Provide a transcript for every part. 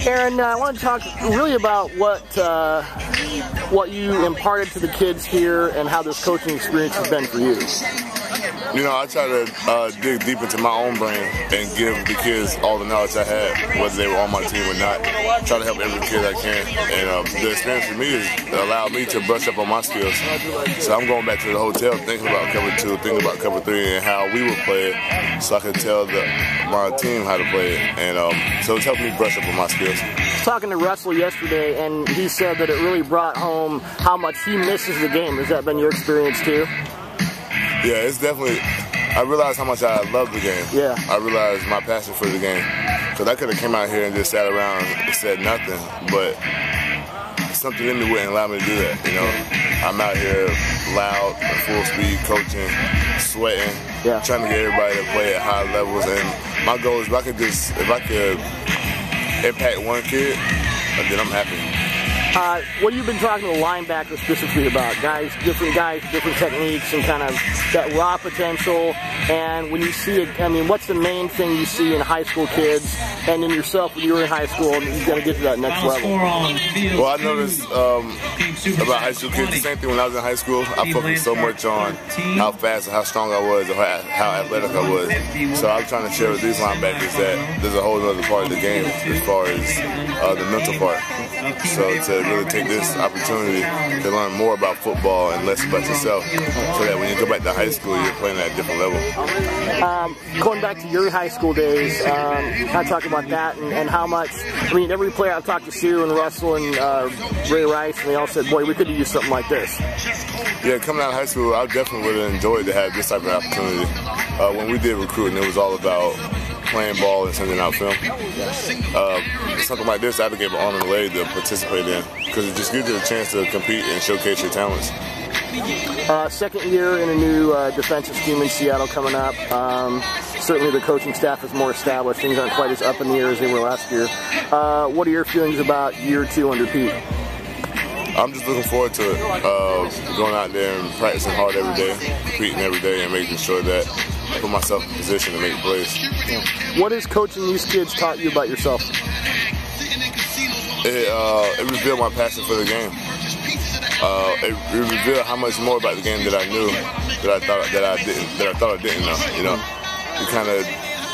Aaron, I want to talk really about what you imparted to the kids here and how this coaching experience has been for you. You know, I try to dig deep into my own brain and give the kids all the knowledge I had, whether they were on my team or not. Try to help every kid I can. And the experience for me has allowed me to brush up on my skills. So I'm going back to the hotel thinking about cover 2, thinking about cover 3 and how we would play it so I could tell my team how to play it. And so it's helped me brush up on my skills. I was talking to Russell yesterday, and he said that it really brought home how much he misses the game. Has that been your experience too? Yeah, it's definitely, I realized how much I love the game. Yeah. I realized my passion for the game. Because I could have came out here and just sat around and said nothing, but something in me wouldn't allow me to do that, you know. I'm out here loud, at full speed, coaching, sweating, trying to get everybody to play at high levels. And my goal is if I could impact one kid, then I'm happy. What have you been talking to the linebackers specifically about? Different techniques, and kind of that raw potential. And when you see it, I mean, what's the main thing you see in high school kids and in yourself when you were in high school, and you've got to get to that next level? Well, I noticed about high school kids, the same thing when I was in high school. I focused so much on how fast and how strong I was, or how athletic I was. So I'm trying to share with these linebackers that there's a whole other part of the game as far as the mental part. So to really take this opportunity to learn more about football and less about yourself, so that when you go back to high school, you're playing at a different level. Going back to your high school days, I talk about that and how much, I mean, every player I've talked to, Sue and Russell and Ray Rice, and they all said, boy, we could use something like this. Yeah, coming out of high school, I definitely would have enjoyed to have this type of opportunity. When we did recruiting, it was all about playing ball and sending out film. Something like this, I'd have given an arm and a leg to participate in, because it just gives you a chance to compete and showcase your talents. Second year in a new defensive scheme in Seattle coming up. Certainly the coaching staff is more established. Things aren't quite as up in the air as they were last year. What are your feelings about year 2 under Pete? I'm just looking forward to it. Going out there and practicing hard every day, competing every day, and making sure that I put myself in position to make plays. What has coaching these kids taught you about yourself? It revealed my passion for the game. It revealed how much more about the game that I knew that I thought I didn't know. You know, you kind of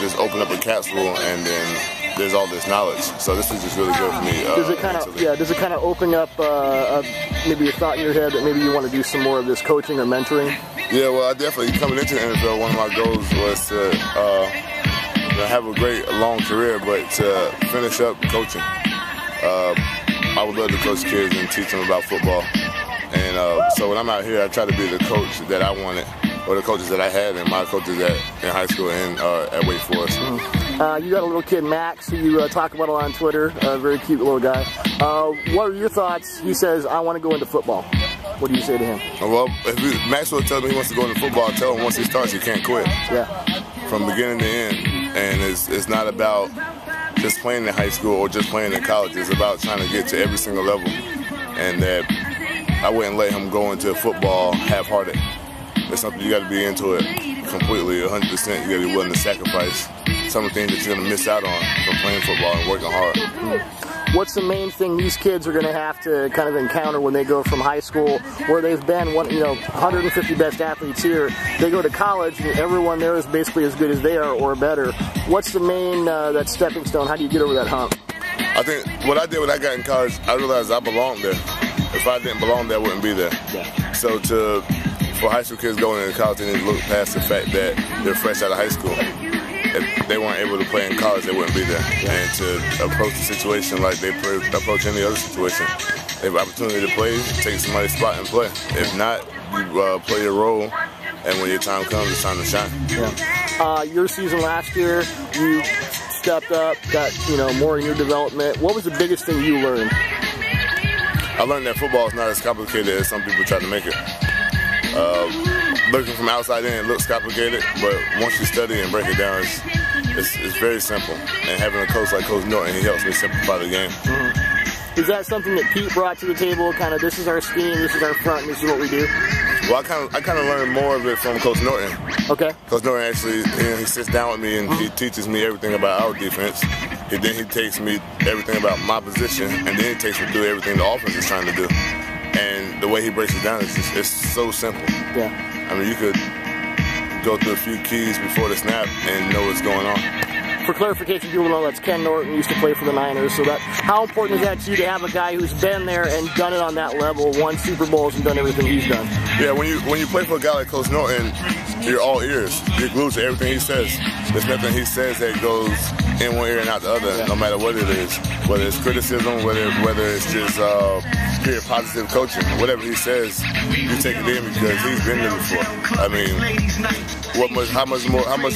just open up a capsule and then there's all this knowledge. So this is just really good for me. Does it kind of open up maybe a thought in your head that maybe you want to do some more of this coaching or mentoring? Yeah, well, I definitely, coming into the NFL, one of my goals was to have a great long career, but to finish up coaching. I would love to coach kids and teach them about football. And so when I'm out here, I try to be the coach that I wanted, or the coaches that I had, and my coaches in high school and at Wake Forest. You got a little kid, Max, who you talk about a lot on Twitter, a very cute little guy. What are your thoughts? He says, I want to go into football. What do you say to him? Well, if Maxwell tells me he wants to go into football, I tell him once he starts, he can't quit. Yeah. From beginning to end. And it's not about just playing in high school or just playing in college. It's about trying to get to every single level. And that I wouldn't let him go into football half-hearted. It's something you got to be into it completely, 100%. You got to be willing to sacrifice some of the things that you're going to miss out on from playing football and working hard. What's the main thing these kids are going to have to kind of encounter when they go from high school, where they've been 150 best athletes here? They go to college, and everyone there is basically as good as they are or better. What's the main that stepping stone? How do you get over that hump? I think what I did when I got in college, I realized I belonged there. If I didn't belong there, I wouldn't be there. Yeah. So for high school kids going into college, they need to look past the fact that they're fresh out of high school. If they weren't able to play in college, they wouldn't be there. And to approach the situation like they approach any other situation. They have an opportunity to play, take somebody's spot and play. If not, you play your role, and when your time comes, it's time to shine. Yeah. Your season last year, you stepped up, got more in your development. What was the biggest thing you learned? I learned that football is not as complicated as some people try to make it. Looking from outside in, it looks complicated, but once you study and break it down, it's very simple. And having a coach like Coach Norton, he helps me simplify the game. Is that something that Pete brought to the table? Kind of, this is our scheme, this is our front, and this is what we do? Well, I kind of learned more of it from Coach Norton. Okay. Coach Norton actually, he sits down with me and he teaches me everything about our defense. then he takes me everything about my position, and then he takes me through everything the offense is trying to do. And the way he breaks it down is just, it's so simple. Yeah. I mean, you could go through a few keys before the snap and know what's going on. For clarification, people know that's Ken Norton, used to play for the Niners. So how important is that to you to have a guy who's been there and done it on that level, won Super Bowls and done everything he's done? Yeah, when you play for a guy like Coach Norton, you're all ears. You're glued to everything he says. There's nothing he says that goes in one ear and out the other, no matter what it is. Whether it's criticism, whether it's just pure positive coaching, whatever he says, you take it in because he's been there before. I mean, how much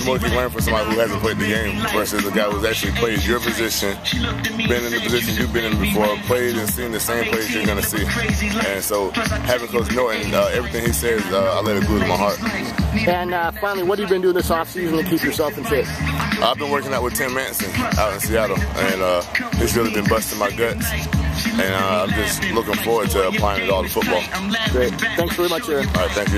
more can you learn from somebody who hasn't played the game versus a guy who's actually played your position, been in the position you've been in before, played and seen the same plays you're going to see. And so having Coach Norton, everything he says, I let it glue to my heart. And finally, what have you been doing this offseason to keep yourself in shape? I've been working out with Tim Manson out in Seattle, and he's really been busting my guts. And I'm just looking forward to applying it all to football. Great. Thanks very much, Aaron. All right, thank you.